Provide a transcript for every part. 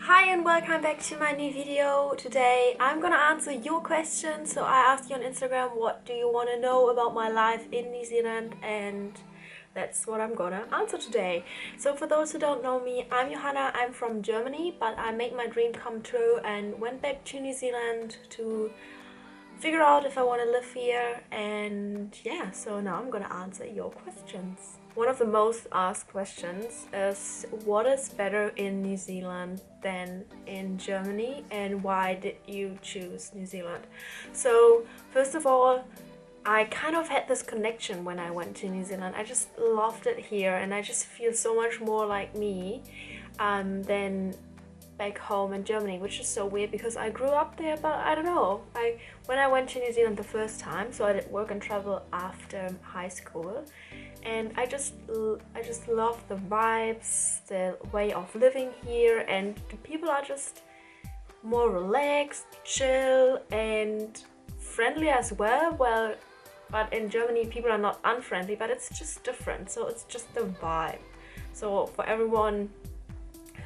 Hi and welcome back to my new video. Today I'm gonna answer your questions. So I asked you on Instagram, what do you want to know about my life in New Zealand, and that's what I'm gonna answer today. So for those who don't know me, I'm Johanna. I'm from Germany, but I made my dream come true and went back to New Zealand to figure out if I want to live here. And yeah, so now I'm gonna answer your questions. One of the most asked questions is, what is better in New Zealand than in Germany, and why did you choose New Zealand? So first of all, I kind of had this connection when I went to New Zealand. I just loved it here, and I just feel so much more like me than back home in Germany, which is so weird because I grew up there, but I don't know. When I went to New Zealand the first time, so I did work and travel after high school, and I just love the vibes, the way of living here, and the people are just more relaxed, chill, and friendly as well. Well, but in Germany people are not unfriendly, but it's just different. So it's just the vibe. So for everyone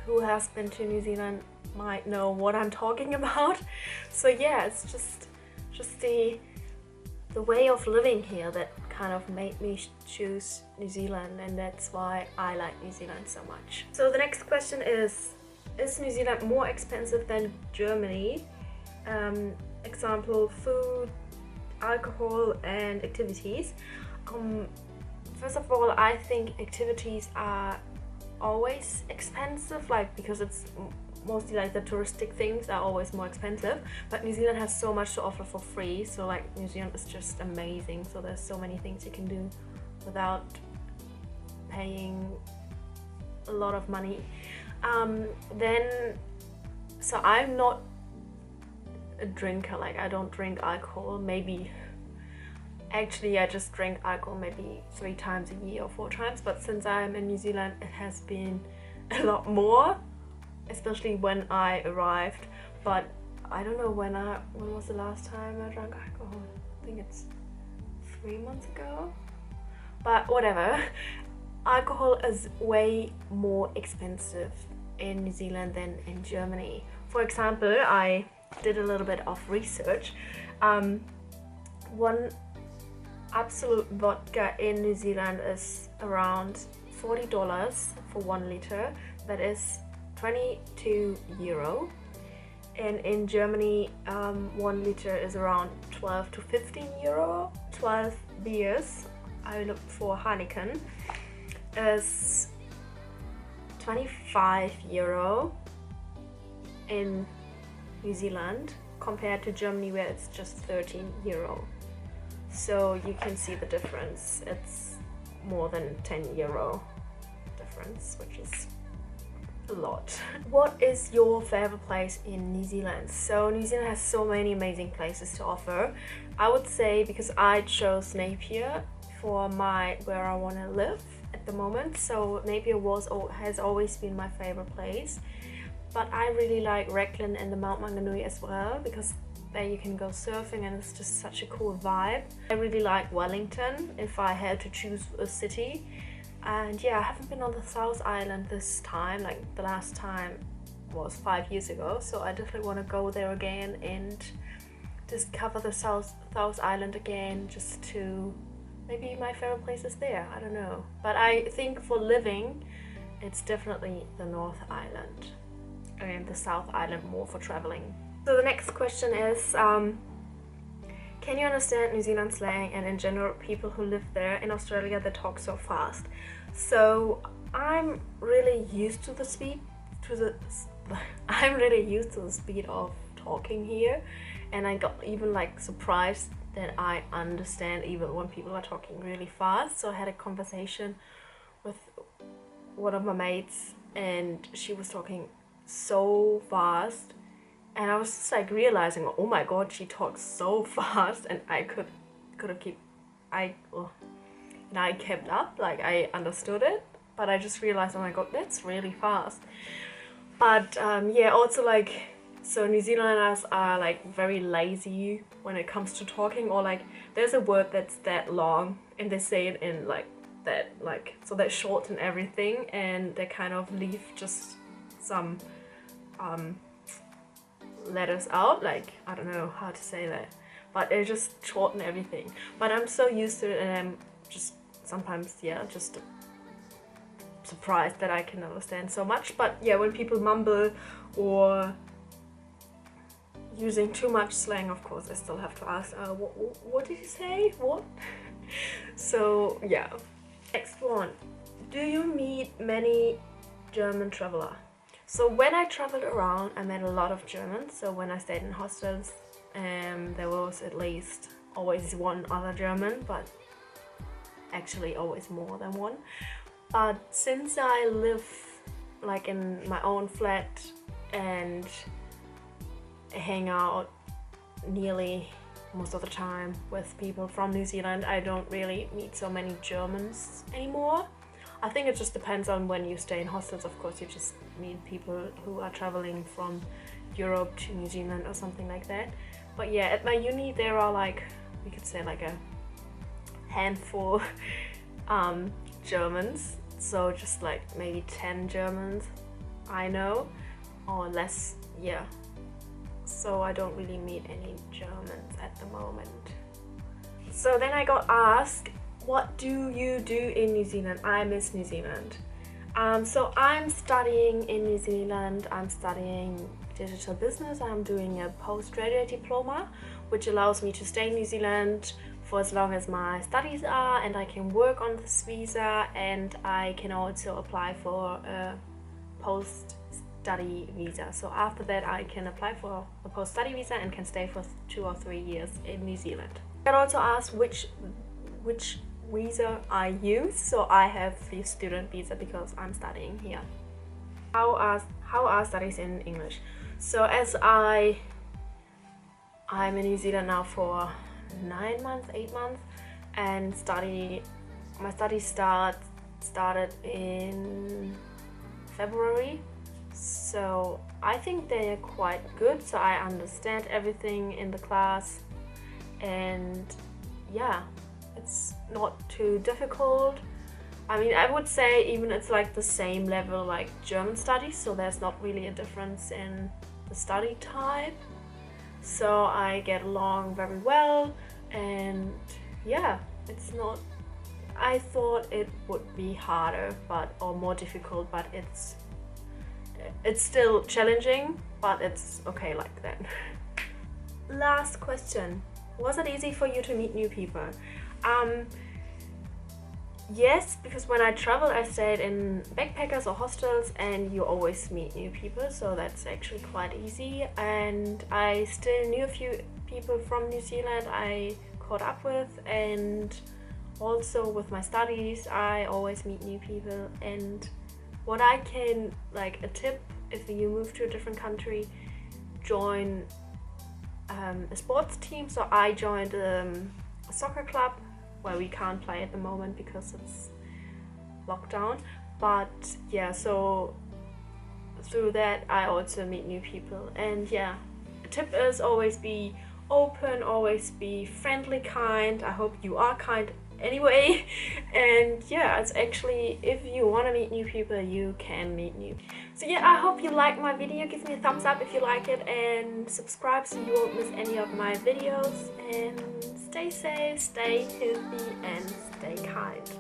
who has been to New Zealand might know what I'm talking about. So yeah, it's just the way of living here that kind of made me choose New Zealand, and that's why I like New Zealand so much. So the next question is New Zealand more expensive than Germany? Example, food, alcohol and activities. First of all, I think activities are always expensive, like because it's mostly like the touristic things are always more expensive, but New Zealand has so much to offer for free. So like New Zealand is just amazing, so there's so many things you can do without paying a lot of money. So I'm not a drinker, like I don't drink alcohol. Maybe actually I just drink alcohol maybe 3 times a year or 4 times, but since I'm in New Zealand it has been a lot more, especially when I arrived. But I don't know when was the last time I drank alcohol. I think it's 3 months ago, but whatever. Alcohol is way more expensive in New Zealand than in Germany. For example, I did a little bit of research. One absolute vodka in New Zealand is around $40 for 1 liter. That is 22 euro. And in Germany, 1 liter is around 12 to 15 euro. 12 beers, I looked for Heineken, is 25 euro in New Zealand, compared to Germany where it's just 13 euro. So you can see the difference. It's more than 10 euro difference, which is a lot. What is your favorite place in New Zealand? So New Zealand has so many amazing places to offer. I would say, because I chose Napier for where I want to live at the moment, so Napier has always been my favorite place. But I really like Raglan and the Mount Maunganui as well, because there you can go surfing and it's just such a cool vibe. I really like Wellington if I had to choose a city. And yeah, I haven't been on the South Island this time, like the last time was 5 years ago, so I definitely want to go there again and discover the South Island again, just to maybe my favorite place is there, I don't know. But I think for living it's definitely the North Island, and the South Island more for traveling. So the next question is, can you understand New Zealand slang, and in general people who live there in Australia that talk so fast? So I'm really used to the speed of talking here, and I got even like surprised that I understand even when people are talking really fast. So I had a conversation with one of my mates, and she was talking so fast, and I was just like realizing, oh my god, she talks so fast, and I kept up, like I understood it, but I just realized, oh my god, that's really fast. But yeah, also like, so New Zealanders are like very lazy when it comes to talking, or like there's a word that's that long and they say it in like that, like, so they shorten everything and they kind of leave just some letters out, like, I don't know how to say that, but they just shorten everything. But I'm so used to it, and I'm just sometimes, yeah, just surprised that I can understand so much. But yeah, when people mumble or using too much slang, of course I still have to ask, what did you say? What? So yeah. Next one. Do you meet many German traveler? So when I traveled around, I met a lot of Germans. So when I stayed in hostels, there was at least always one other German, but actually always more than one. But since I live like in my own flat and hang out nearly most of the time with people from New Zealand, I don't really meet so many Germans anymore. I think it just depends on when you stay in hostels. Of course, you just meet people who are traveling from Europe to New Zealand or something like that. But yeah, at my uni there are like, we could say like a handful Germans. So just like maybe 10 Germans I know, or less, yeah. So I don't really meet any Germans at the moment. So then I got asked, what do you do in New Zealand? I miss New Zealand. So I'm studying in New Zealand. I'm studying digital business. I'm doing a postgraduate diploma, which allows me to stay in New Zealand for as long as my studies are, and I can work on this visa, and I can also apply for a post-study visa. So after that I can apply for a post-study visa and can stay for 2 or 3 years in New Zealand. I got also asked which visa I use. So I have the student visa because I'm studying here. How are studies in English? So as I'm in New Zealand now for 9 months, 8 months, and my studies started in February. So I think they are quite good, so I understand everything in the class, and yeah, it's not too difficult. I mean, I would say even it's like the same level like German studies, so there's not really a difference in the study type. So I get along very well, and yeah, it's not, I thought it would be harder or more difficult, but it's still challenging, but it's okay like that. Last question. Was it easy for you to meet new people? Yes, because when I traveled I stayed in backpackers or hostels, and you always meet new people, so that's actually quite easy. And I still knew a few people from New Zealand I caught up with, and also with my studies I always meet new people. And what I can, like a tip, if you move to a different country, join a sports team. So I joined a soccer club where we can't play at the moment because it's lockdown. But yeah, so through that I also meet new people. And yeah, the tip is always be open, always be friendly, kind. I hope you are kind anyway. And yeah, it's actually, if you want to meet new people, you can meet new. So yeah, I hope you liked my video. Give me a thumbs up if you like it, and subscribe so you won't miss any of my videos. And stay safe, stay healthy, and stay kind.